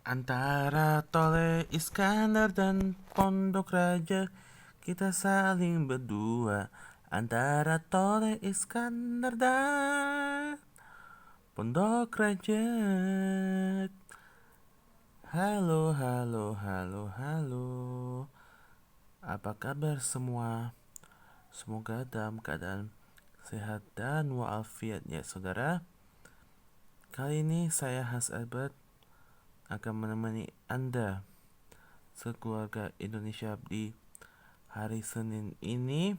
Antara Tole Iskandar dan Pondok Raja, kita saling berdua. Antara Tole Iskandar dan Pondok Raja. Halo, halo, halo, halo. Apa kabar semua? Semoga dalam keadaan sehat dan walafiat ya saudara. Kali ini saya Has Albert akan menemani Anda sekeluarga Indonesia di hari Senin ini,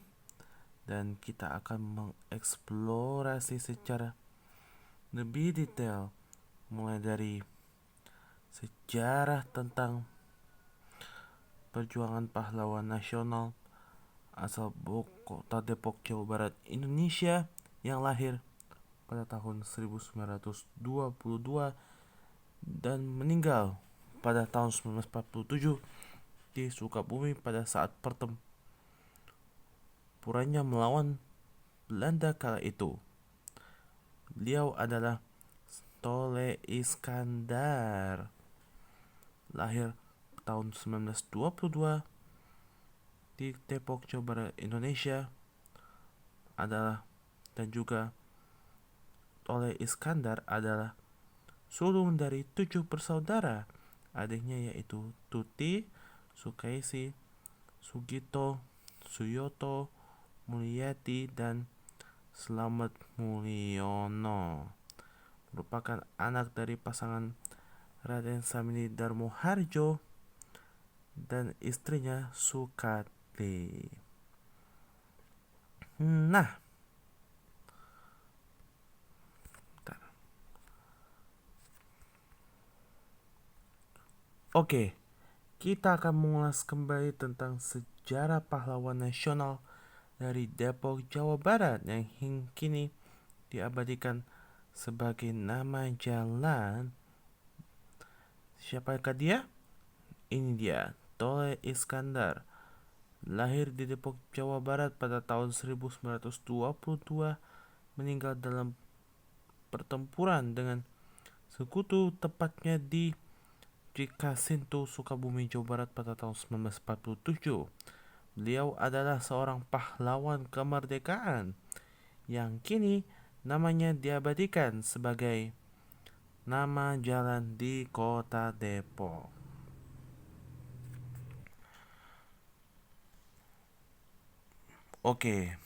dan kita akan mengeksplorasi secara lebih detail mulai dari sejarah tentang perjuangan pahlawan nasional asal kota Depok, Jawa Barat, Indonesia yang lahir pada tahun 1922 dan meninggal pada tahun 1947 di Sukabumi pada saat pertempurannya melawan Belanda kala itu. Beliau adalah Tole Iskandar, lahir tahun 1922 di Depok, Jawa Barat, Indonesia, adalah dan juga Tole Iskandar adalah sulung dari 7 bersaudara. Adiknya yaitu Tuti, Sukaisi, Sugito, Suyoto, Mulyati, dan Slamet Mulyono. Merupakan anak dari pasangan Raden Samini Darmoharjo dan istrinya Sukati. Nah, oke, kita akan mengulas kembali tentang sejarah pahlawan nasional dari Depok, Jawa Barat yang hingga kini diabadikan sebagai nama jalan. Siapakah dia? Ini dia, Tole Iskandar. Lahir di Depok, Jawa Barat pada tahun 1922, meninggal dalam pertempuran dengan sekutu tepatnya di Cikasintu, Sukabumi, Jawa Barat pada tahun 1947. Beliau adalah seorang pahlawan kemerdekaan yang kini namanya diabadikan sebagai nama jalan di kota Depok. Oke,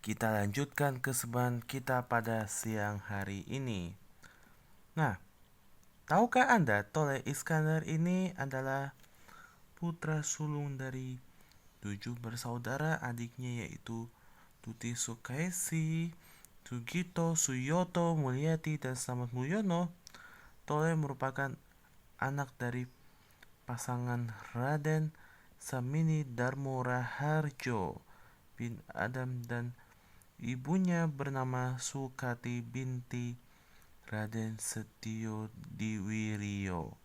kita lanjutkan keseruan kita pada siang hari ini. Nah, tahukah Anda Tole Iskandar ini adalah putra sulung dari 7 bersaudara adiknya, yaitu Tuti Sukaisi, Sugito, Suyoto, Mulyati, dan Slamet Mulyono. Tole merupakan anak dari pasangan Raden Samini Darmo Raharjo bin Adam dan ibunya bernama Sukati binti Raden Setio Diwirio.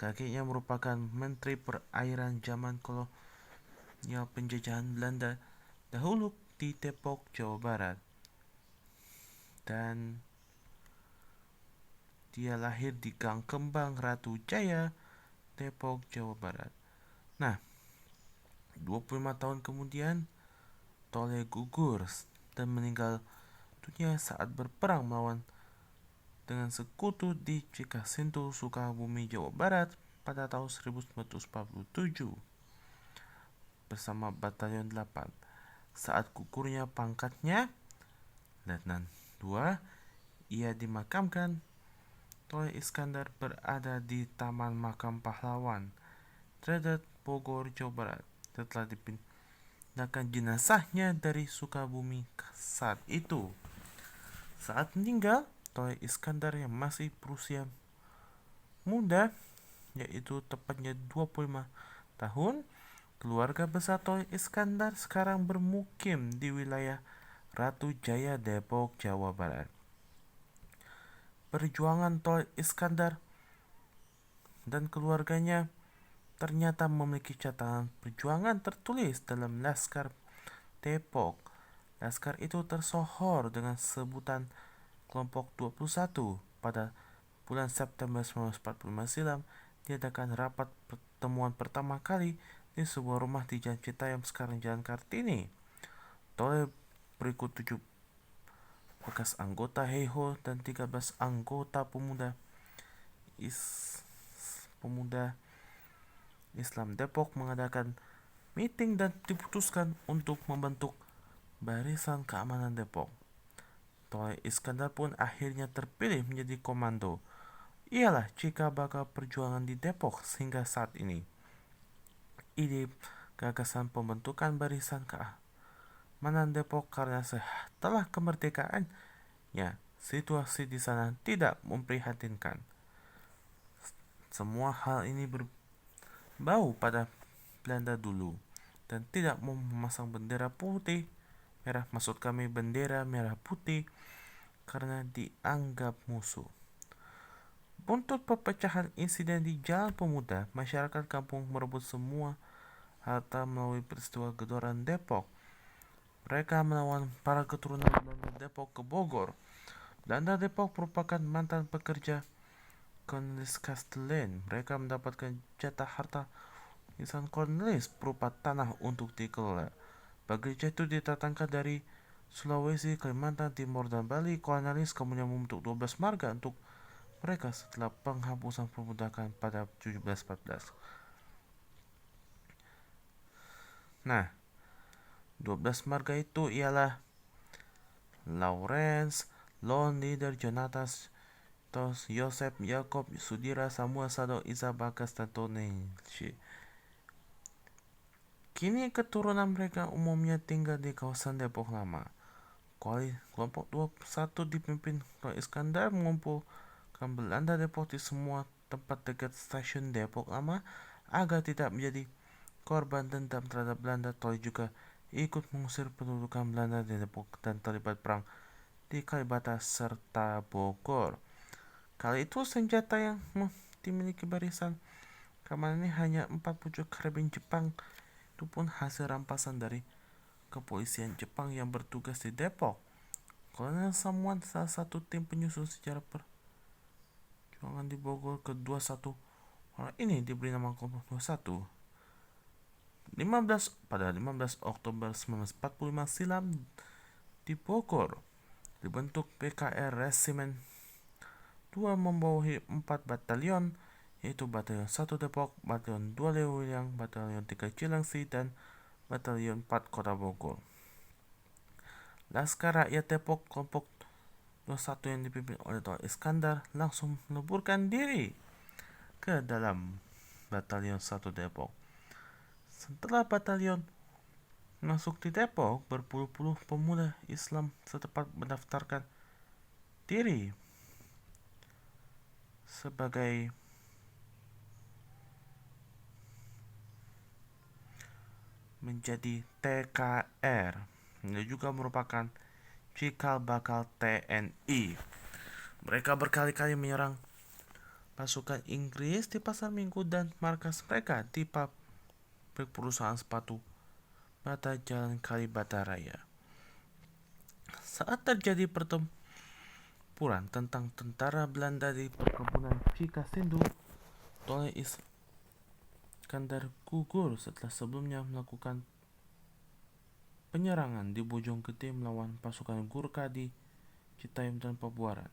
Kakeknya merupakan Menteri Perairan zaman kolonial penjajahan Belanda dahulu di Depok, Jawa Barat. Dan dia lahir di Gang Kembang, Ratu Jaya, Depok, Jawa Barat. Nah, 25 tahun kemudian Tole gugur dan meninggal dunia saat berperang melawan dengan sekutu di Cikasintu, Sukabumi, Jawa Barat pada tahun 1947 bersama Batalion 8. Saat gugurnya pangkatnya Letnan 2, ia dimakamkan. Tole Iskandar berada di Taman Makam Pahlawan, Tredet, Bogor, Jawa Barat. Setelah dipindahkan jenazahnya dari Sukabumi saat itu. Saat meninggal, Tole Iskandar yang masih berusia muda, yaitu tepatnya 25 tahun, keluarga besar Tole Iskandar sekarang bermukim di wilayah Ratu Jaya, Depok, Jawa Barat. Perjuangan Tole Iskandar dan keluarganya ternyata memiliki catatan perjuangan tertulis dalam Laskar Depok. Laskar itu tersohor dengan sebutan Kelompok 21 pada bulan September 1945 silam diadakan rapat pertemuan pertama kali di sebuah rumah di Jalan Citayam, sekarang Jalan Kartini. Oleh berikut 7 bekas anggota HEHO dan 13 anggota pemuda Islam Depok mengadakan meeting dan diputuskan untuk membentuk Barisan Keamanan Depok. Toleh Iskandar pun akhirnya terpilih menjadi komando. Ialah cikal bakal perjuangan di Depok sehingga saat ini. Ide gagasan pembentukan Barisan Keamanan Depok karena setelah kemerdekaannya, situasi di sana tidak memprihatinkan. Semua hal ini berbau pada Belanda dulu dan tidak mau memasang bendera merah putih karena dianggap musuh. Buntut perpecahan insiden di Jalan Pemuda, masyarakat kampung merebut semua harta melalui peristiwa Gedoran Depok. Mereka melawan para keturunan Belanda Depok ke Bogor. Belanda Depok merupakan mantan pekerja Cornelis Castellane. Mereka mendapatkan jatah harta warisan Cornelis berupa tanah untuk dikelola. Gereja itu ditatangkan dari Sulawesi, Kalimantan Timur, dan Bali. Cornelis kemudian membentuk 12 marga untuk mereka setelah penghapusan perbudakan pada 1714. Nah, 12 marga itu ialah Lawrence, Lone Leader, Jonathan, Yosef, Yakob, Sudira, Samuel, Sado, Isa, Bagas, dan Toneshi. Kini keturunan mereka umumnya tinggal di kawasan Depok Lama. Kelompok 21 dipimpin oleh Iskandar mengumpulkan Belanda Depok di semua tempat dekat stasiun Depok Lama agar tidak menjadi korban dendam terhadap Belanda. Toleh juga ikut mengusir pendudukan Belanda di Depok dan terlibat perang di Kalibata serta Bogor. Kali itu senjata yang dimiliki Barisan Keamanan ini hanya 4 pucuk karabin Jepang. Itu pun hasil rampasan dari kepolisian Jepang yang bertugas di Depok. Kolonel Samuan, salah satu tim penyusun sejarah perjuangan di Bogor ke-21. Orang ini diberi nama kelompok 21. Pada 15 Oktober 1945 silam di Bogor dibentuk PKR Resimen 2 membawahi 4 batalion, yaitu Batalion 1 Depok, Batalion 2 Lewiliang, Batalion 3 Cilengsi, dan Batalion 4 Kota Bogor. Laskar Rakyat Depok kelompok 21 yang dipimpin oleh Toleh Iskandar langsung meleburkan diri ke dalam Batalion 1 Depok. Setelah batalion masuk di Depok, berpuluh-puluh pemuda Islam setempat mendaftarkan diri sebagai menjadi TKR. Ini juga merupakan cikal bakal TNI. Mereka berkali-kali menyerang pasukan Inggris di pasar Minggu dan markas mereka di pabrik perusahaan sepatu Bata Jalan Kalibata Raya. Saat terjadi pertempuran tentang tentara Belanda di perkebunan Cikasendu, Toleh Iskandar gugur setelah sebelumnya melakukan penyerangan di Bojonggede melawan pasukan Gurkha di Citayam dan Pabuaran.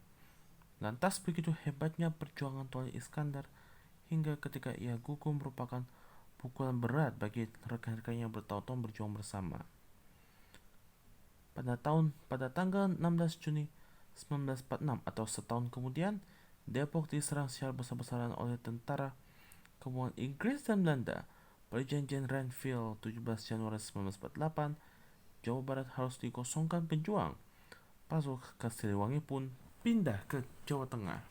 Lantas begitu hebatnya perjuangan Toleh Iskandar hingga ketika ia gugur merupakan pukulan berat bagi rekan-rekannya yang bertahun-tahun berjuang bersama. Pada tanggal 16 Juni 1946 atau setahun kemudian, Depok diserang secara besar-besaran oleh tentara gabungan Inggris dan Belanda. Perjanjian Renville 17 Januari 1948, Jawa Barat harus dikosongkan pejuang. Pasukan Siliwangi pun pindah ke Jawa Tengah.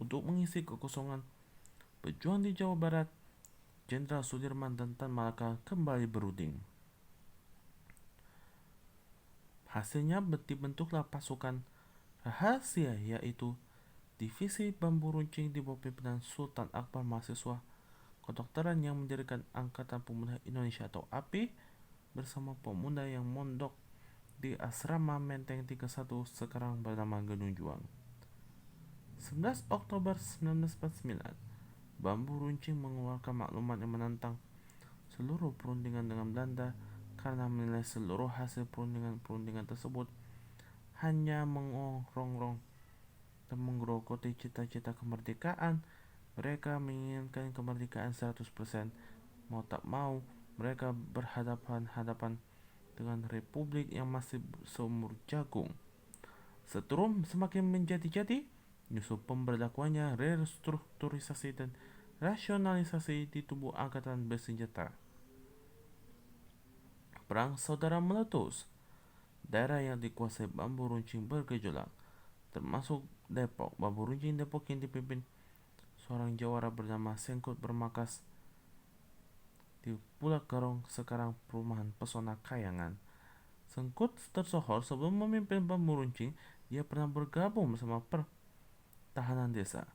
Untuk mengisi kekosongan pejuang di Jawa Barat, Jenderal Sudirman dan Tan Malaka kembali berunding. Hasilnya dibentuklah pasukan rahasia, yaitu Divisi Bambu Runcing di bawah pimpinan Sultan Akbar, mahasiswa kedokteran yang mendirikan Angkatan Pemuda Indonesia atau API bersama pemuda yang mondok di Asrama Menteng 31 sekarang bernama Gedung Juang. 11 Oktober 1949, Bambu Runcing mengeluarkan maklumat yang menantang seluruh perundingan dengan Belanda karena menilai seluruh hasil perundingan tersebut hanya mengongrong dan menggerogoti cita-cita kemerdekaan. Mereka menginginkan kemerdekaan 100%. Mau tak mau, mereka berhadapan-hadapan dengan republik yang masih seumur jagung. Setrum semakin menjadi-jadi, nyusul pemberlakuannya restrukturisasi dan rasionalisasi di tubuh angkatan bersenjata. Perang saudara meletus. Daerah yang dikuasai Bambu Runcing bergejolak, termasuk Depok. Bambu Runcing Depok yang dipimpin seorang jawara bernama Sengkut Bermakas di Pulau Garong, sekarang Perumahan Pesona Kayangan. Sengkut tersohor sebelum memimpin Bambu Runcing, dia pernah bergabung bersama pertahanan desa.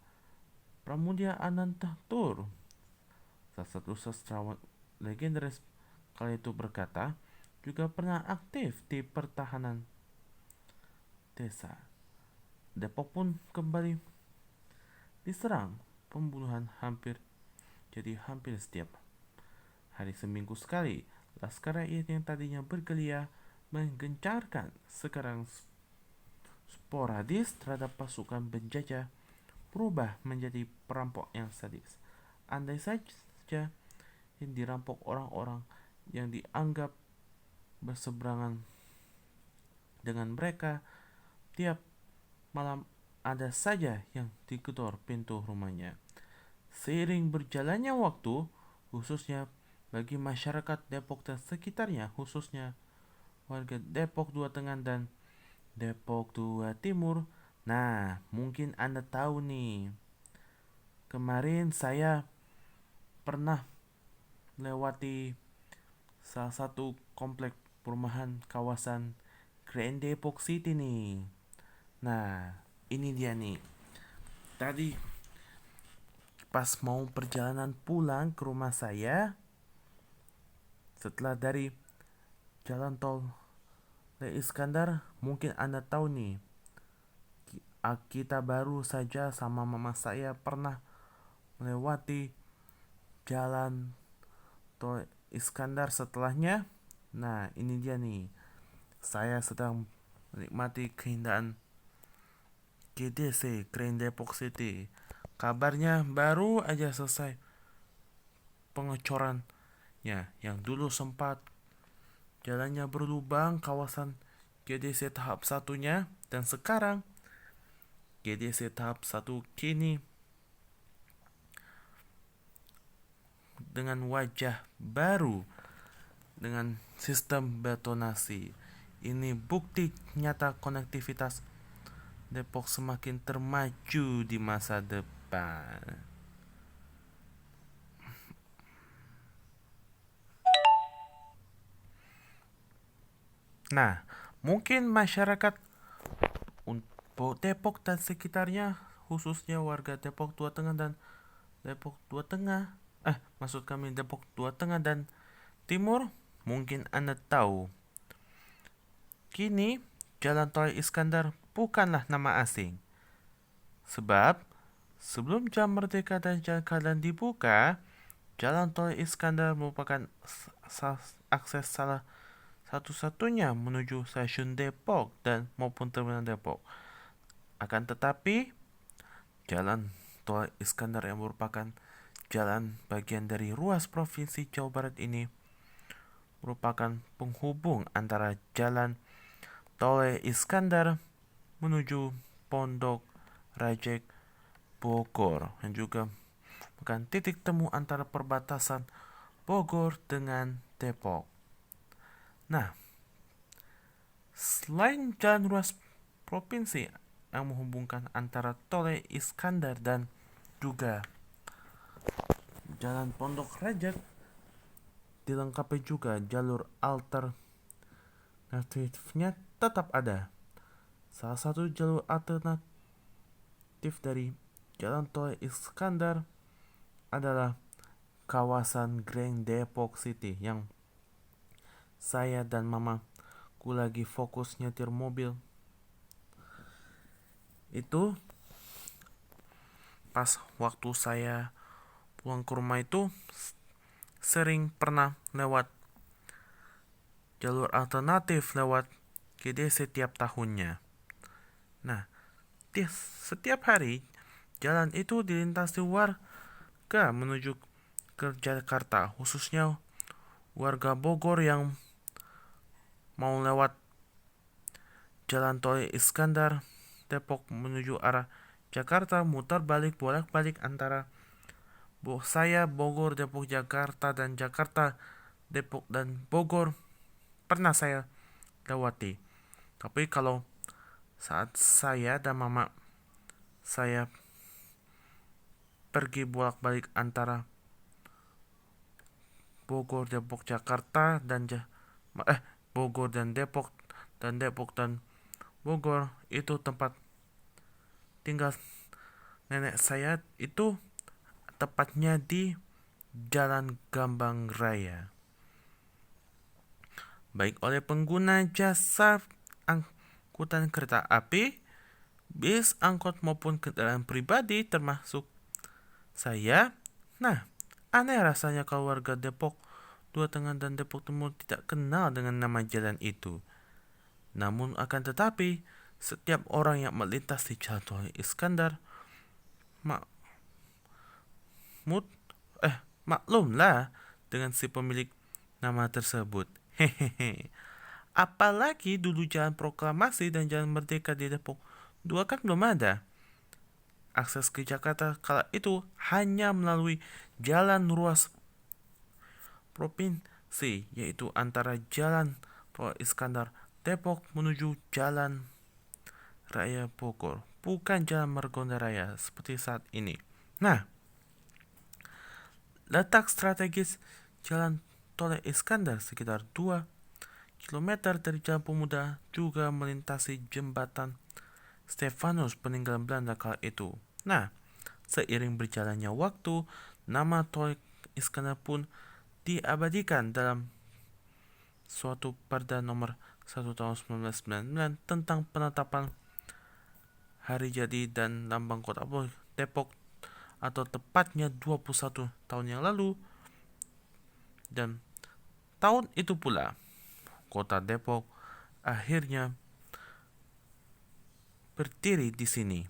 Pramudia Anantatur, salah satu sastrawan legendaris kala itu, berkata, juga pernah aktif di pertahanan desa. Depok pun kembali diserang pembunuhan hampir setiap hari, seminggu sekali. Laskar rakyat yang tadinya bergelia menggencarkan sekarang sporadis terhadap pasukan penjajah berubah menjadi perampok yang sadis. Andai saja yang dirampok orang-orang yang dianggap berseberangan dengan mereka, tiap malam ada saja yang digedor pintu rumahnya. Seiring berjalannya waktu, khususnya bagi masyarakat Depok dan sekitarnya, khususnya warga Depok 2 Tengah dan Depok 2 Timur. Nah, mungkin Anda tahu nih, kemarin saya pernah melewati salah satu komplek perumahan kawasan Grand Depok City nih. Nah, ini dia nih. Tadi pas mau perjalanan pulang ke rumah saya, setelah dari jalan tol Iskandar, mungkin Anda tahu nih, kita baru saja sama mama saya pernah melewati jalan tol Iskandar setelahnya. Nah, ini dia nih. Saya sedang menikmati keindahan GDC, Grand Depok City. Kabarnya baru aja selesai pengecorannya, yang dulu sempat jalannya berlubang kawasan GDC tahap satunya, dan sekarang GDC tahap 1 kini dengan wajah baru dengan sistem betonasi. Ini bukti nyata konektivitas Depok semakin termaju di masa depan. Nah, mungkin masyarakat Depok dan sekitarnya, khususnya warga Depok 2 Tengah dan Depok 2 Tengah, maksud kami Depok 2 Tengah dan Timur, mungkin Anda tahu, kini Jalan Tol Iskandar bukanlah nama asing. Sebab sebelum Jam Merdeka dan Jalan Keadilan dibuka, Jalan Tol Iskandar merupakan akses salah satu-satunya menuju stasiun Depok dan maupun terminal Depok. Akan tetapi, Jalan Tol Iskandar yang merupakan jalan bagian dari ruas Provinsi Jawa Barat ini merupakan penghubung antara Jalan Tol Iskandar menuju Pondok Rajek Bogor, dan juga bukan titik temu antara perbatasan Bogor dengan Depok. Nah, selain jalan ruas provinsi yang menghubungkan antara Tol Iskandar dan juga Jalan Pondok Rajek, dilengkapi juga jalur alternatifnya tetap ada. Salah satu jalur alternatif dari Jalan Tol Iskandar adalah kawasan Grand Depok City, yang saya dan mamaku lagi fokus nyetir mobil. Itu pas waktu saya pulang ke rumah itu sering pernah lewat jalur alternatif lewat GD setiap tahunnya. Nah, setiap hari jalan itu dilintasi warga menuju ke Jakarta, khususnya warga Bogor yang mau lewat Jalan Tol Iskandar Depok menuju arah Jakarta, mutar balik bolak-balik antara saya Bogor, Depok, Jakarta, dan Jakarta, Depok, dan Bogor pernah saya lewati. Tapi kalau saat saya dan mama saya pergi bolak-balik antara Bogor, Depok, Jakarta, dan Bogor dan Depok dan Bogor, itu tempat tinggal nenek saya itu tepatnya di Jalan Gambang Raya. Baik oleh pengguna jasa angkutan kereta api, bis, angkot maupun kendaraan pribadi termasuk saya. Nah, aneh rasanya kalau warga Depok Dua Tengah dan Depok Timur tidak kenal dengan nama jalan itu. Namun akan tetapi, setiap orang yang melintas di Jalan Tol Iskandar maklumlah dengan si pemilik nama tersebut. Hehehe. Apalagi dulu Jalan Proklamasi dan Jalan Merdeka di Depok 2 kan belum ada. Akses ke Jakarta kala itu hanya melalui jalan ruas provinsi, yaitu antara Jalan Tol Iskandar Depok menuju Jalan Raya Bogor, bukan Jalan Margonda Raya seperti saat ini. Nah, letak strategis Jalan Tol Iskandar sekitar 2 km dari Jalan Pemuda juga melintasi jembatan Stefanus peninggalan Belanda kala itu. Nah, seiring berjalannya waktu, nama Tol Iskandar pun diabadikan dalam suatu Perda nomor 1 tahun 1999 tentang penetapan hari jadi dan lambang kota Depok, atau tepatnya 21 tahun yang lalu. Dan tahun itu pula kota Depok akhirnya berdiri di sini.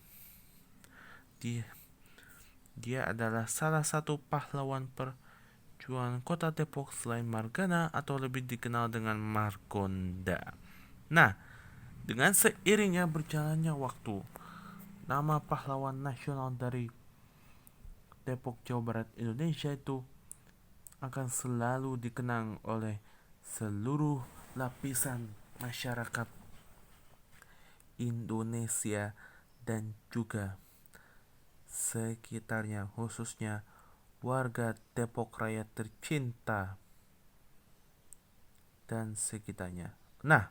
Dia adalah salah satu pahlawan perjuangan kota Depok selain Margana atau lebih dikenal dengan Margonda. Nah, dengan seiringnya berjalannya waktu, nama pahlawan nasional dari Depok, Jawa Barat, Indonesia itu akan selalu dikenang oleh seluruh lapisan masyarakat Indonesia dan juga sekitarnya, khususnya warga Depok Raya tercinta dan sekitarnya. Nah,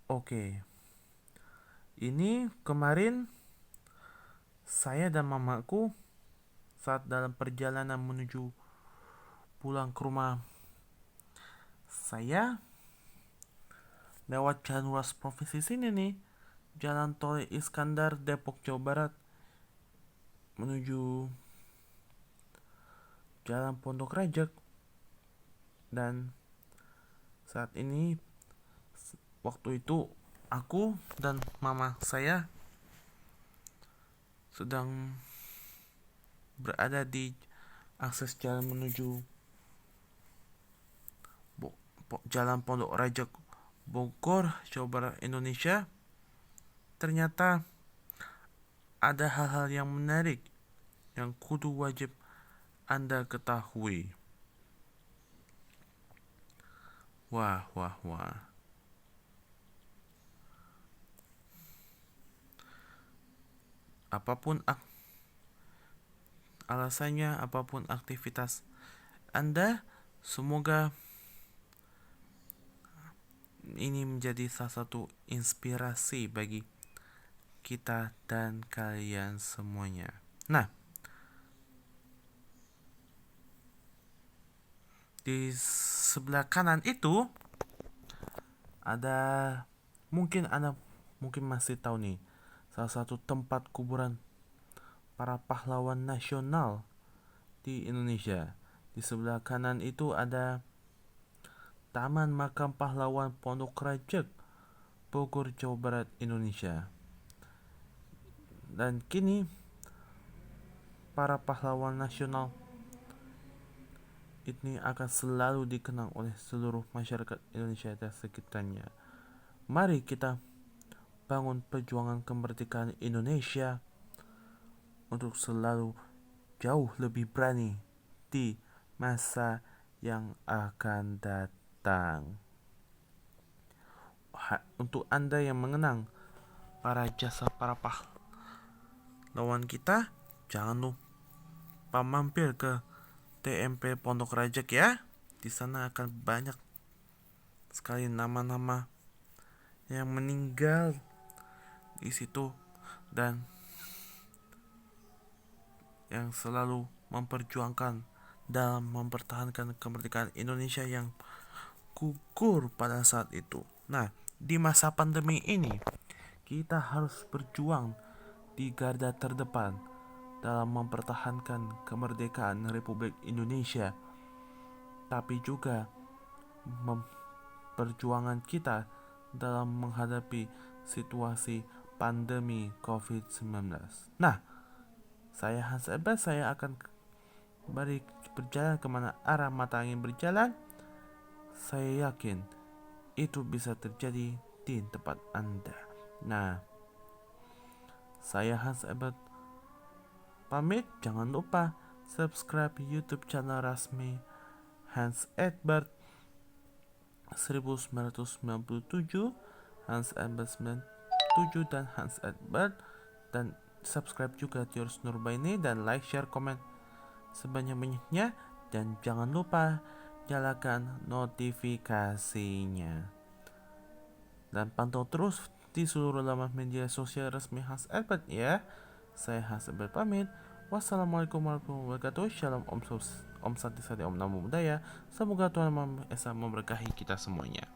oke. Ini kemarin saya dan mamaku saat dalam perjalanan menuju pulang ke rumah saya lewat jalan ruas provinsi sini nih, Jalan Tol Iskandar Depok Jawa Barat menuju Jalan Pondok Rajek. Dan saat ini waktu itu aku dan mama saya sedang berada di akses jalan menuju Jalan Pondok Rajek Bogor, Jawa Barat, Indonesia. Ternyata ada hal-hal yang menarik yang kudu wajib Anda ketahui. Wah. Apapun alasannya, apapun aktivitas Anda, semoga ini menjadi salah satu inspirasi bagi kita dan kalian semuanya. Nah, di sebelah kanan itu ada, mungkin Anda masih tahu nih, salah satu tempat kuburan para pahlawan nasional di Indonesia. Di sebelah kanan itu ada Taman Makam Pahlawan Pondok Rajek, Bogor, Jawa Barat, Indonesia. Dan kini para pahlawan nasional ini akan selalu dikenang oleh seluruh masyarakat Indonesia dan sekitarnya. Mari kita bangun perjuangan kemerdekaan Indonesia untuk selalu jauh lebih berani di masa yang akan datang. Untuk Anda yang mengenang para pahlawan kita, jangan lupa mampir ke TMP Pondok Rajek ya. Di sana akan banyak sekali nama-nama yang meninggal di situ dan yang selalu memperjuangkan dalam mempertahankan kemerdekaan Indonesia yang gugur pada saat itu. Nah, di masa pandemi ini kita harus berjuang di garda terdepan dalam mempertahankan kemerdekaan Republik Indonesia, tapi juga perjuangan kita dalam menghadapi situasi pandemi COVID-19. Nah, saya Hans Ebert, saya akan berjalan kemana arah mata angin berjalan. Saya yakin itu bisa terjadi di tempat Anda. Nah, saya Hans Ebert pamit. Jangan lupa subscribe YouTube channel resmi Hans Ebert 1997, Hans Ebert 97 dan Hans Ebert, dan subscribe juga Tiurus Nurbaini dan like, share, komen sebanyak-banyaknya, dan jangan lupa nyalakan notifikasinya dan pantau terus di seluruh laman media sosial resmi Hans Ebert ya. Saya Hans Ebert pamit. Wassalamualaikum warahmatullahi wabarakatuh. Shalom, Om Santi Sadi, Om Namo Buddhaya. Semoga Tuhan Maha Esa memberkahi kita semuanya.